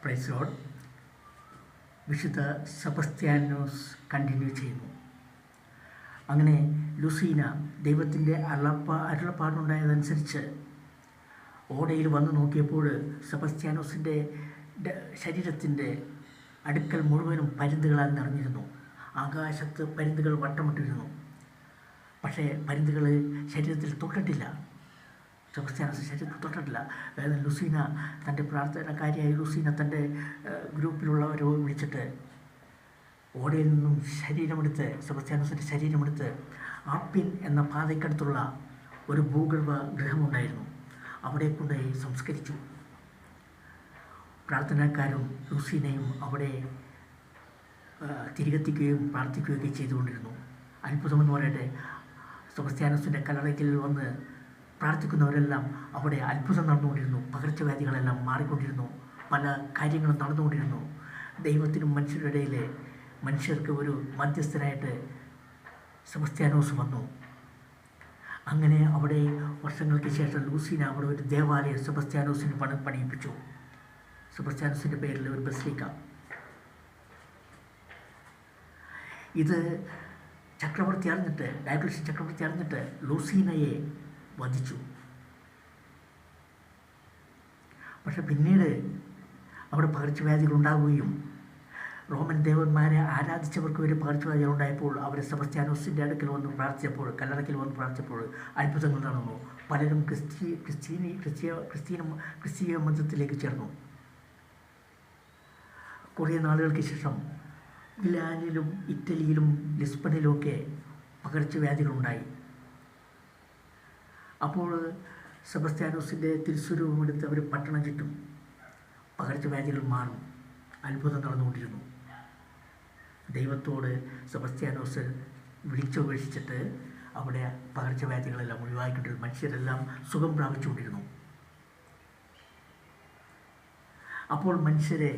Praise Lord. വിശുദ്ധ Sebastianos continue ചെയ്യുന്നു. അങ്ങനെ ലൂസീന ദൈവത്തിൻ്റെ അരുളപ്പാടുണ്ടായതനുസരിച്ച് ഓടയിൽ വന്നു നോക്കിയപ്പോൾ സെബസ്ത്യാനോസിൻ്റെ ശരീരത്തിൻ്റെ അടുക്കൽ മുഴുവനും പരുന്തുകളാൽ നിറഞ്ഞിരുന്നു. ആകാശത്ത് പരുന്തുകൾ വട്ടമിട്ടിരുന്നു. പക്ഷേ പരുന്തുകൾ ശരീരത്തിൽ തൊട്ടിട്ടില്ല. സെബസ്ത്യാനോസ് ശരീരത്തിൽ തൊട്ടിട്ടില്ല. അതായത് ലൂസീന തൻ്റെ പ്രാർത്ഥനക്കാരിയായ ലൂസീന തൻ്റെ ഗ്രൂപ്പിലുള്ളവരെ വിളിച്ചിട്ട് ഓടയിൽ നിന്നും ശരീരമെടുത്ത് സെബസ്ത്യാനോസിൻ്റെ ശരീരമെടുത്ത് ആപ്പിൻ എന്ന പാതയ്ക്കടുത്തുള്ള ഒരു ഭൂഗർഭ ഗൃഹമുണ്ടായിരുന്നു, അവിടെ കൊണ്ടുപോയി സംസ്കരിച്ചു. പ്രാർത്ഥനക്കാരും ലൂസീനയും അവിടെ തിരികെത്തിക്കുകയും പ്രാർത്ഥിക്കുകയൊക്കെ ചെയ്തുകൊണ്ടിരുന്നു. അത്ഭുതമെന്ന് പറയട്ടെ, സെബസ്ത്യാനോസിൻ്റെ കല്ലറയ്ക്കൽ വന്ന് പ്രാർത്ഥിക്കുന്നവരെല്ലാം അവിടെ അത്ഭുതം നടന്നുകൊണ്ടിരുന്നു. പകർച്ചവ്യാധികളെല്ലാം മാറിക്കൊണ്ടിരുന്നു. പല കാര്യങ്ങളും നടന്നുകൊണ്ടിരുന്നു. ദൈവത്തിനും മനുഷ്യരുടെ ഇടയിലെ മനുഷ്യർക്ക് ഒരു മധ്യസ്ഥനായിട്ട് സെബസ്ത്യാനോസ് വന്നു. അങ്ങനെ അവിടെ വർഷങ്ങൾക്ക് ശേഷം ലൂസീന അവിടെ ഒരു ദേവാലയം സെബസ്ത്യാനോസിന് പണിയിപ്പിച്ചു. സെബസ്ത്യാനോസിൻ്റെ പേരിൽ ഒരു ബസിലിക്ക. ഇത് ചക്രവർത്തി അറിഞ്ഞിട്ട്, ഡയക്ലഷ്യൻ ചക്രവർത്തി അറിഞ്ഞിട്ട് ലൂസീനയെ വധിച്ചു. പക്ഷെ പിന്നീട് അവിടെ പകർച്ചവ്യാധികൾ ഉണ്ടാവുകയും റോമൻ ദേവന്മാരെ ആരാധിച്ചവർക്ക് ഒരു പകർച്ചവ്യാധികൾ ഉണ്ടായപ്പോൾ അവർ സെബസ്ത്യാനോസിൻ്റെ അടുക്കൽ വന്ന് പ്രാർത്ഥിച്ചപ്പോൾ, കല്ലറയ്ക്കൽ വന്ന് പ്രാർത്ഥിച്ചപ്പോൾ അത്ഭുതങ്ങൾ നടന്നു. പലരും ക്രിസ്തീയ മതത്തിലേക്ക് ചേർന്നു. കുറേ നാളുകൾക്ക് ശേഷം മിലാനിലും ഇറ്റലിയിലും ലിസ്ബണിലുമൊക്കെ പകർച്ചവ്യാധികളുണ്ടായി. അപ്പോൾ സെബസ്ത്യാനോസിൻ്റെ തിരുസ്വരൂപമെടുത്ത് അവർ പട്ടണം ചുറ്റും. പകർച്ചവ്യാധികൾ മാറും. അത്ഭുതം നടന്നുകൊണ്ടിരുന്നു. ദൈവത്തോട് സെബസ്ത്യാനോസ് വിളിച്ചപേക്ഷിച്ചിട്ട് അവിടെ പകർച്ചവ്യാധികളെല്ലാം ഒഴിവാക്കിക്കൊണ്ടിരുന്നു. മനുഷ്യരെല്ലാം സുഖം പ്രാപിച്ചുകൊണ്ടിരുന്നു. അപ്പോൾ മനുഷ്യരെ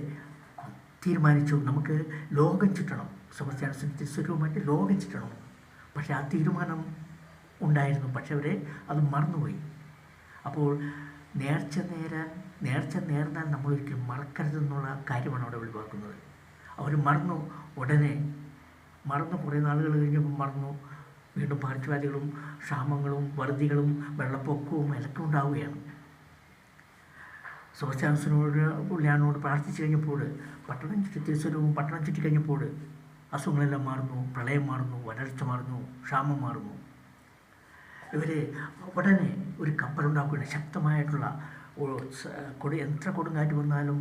തീരുമാനിച്ചു, നമുക്ക് ലോകം ചുറ്റണം. സെബസ്ത്യാനോസിൻ്റെ തിരുസ്വരൂപമായിട്ട് ലോകം ചുറ്റണം. പക്ഷേ ആ തീരുമാനം ഉണ്ടായിരുന്നു. പക്ഷെ അവരെ അത് മറന്നുപോയി. അപ്പോൾ നേർച്ച നേർന്നാൽ നമ്മളൊരിക്കലും മറക്കരുതെന്നുള്ള കാര്യമാണ് അവിടെ ഒഴിവാക്കുന്നത്. അവർ മറന്നു. ഉടനെ മറന്നു. കുറേ നാളുകൾ കഴിഞ്ഞപ്പോൾ മറന്നു. വീണ്ടും പകർച്ചവ്യാധികളും ക്ഷാമങ്ങളും വറുതികളും വെള്ളപ്പൊക്കവും എല്ലാം ഉണ്ടാവുകയാണ്. സെബസ്ത്യാനോസിനോട് പ്രാർത്ഥിച്ചു കഴിഞ്ഞപ്പോൾ തിരുസ്വരൂപം പട്ടണം ചുറ്റിക്കഴിഞ്ഞപ്പോൾ അസുഖങ്ങളെല്ലാം മാറുന്നു. പ്രളയം മാറുന്നു. വരൾച്ച മാറുന്നു. ക്ഷാമം മാറുന്നു. ഇവർ ഉടനെ ഒരു കപ്പലുണ്ടാക്കുകയാണ്. ശക്തമായിട്ടുള്ള എത്ര കൊടുങ്കാറ്റ് വന്നാലും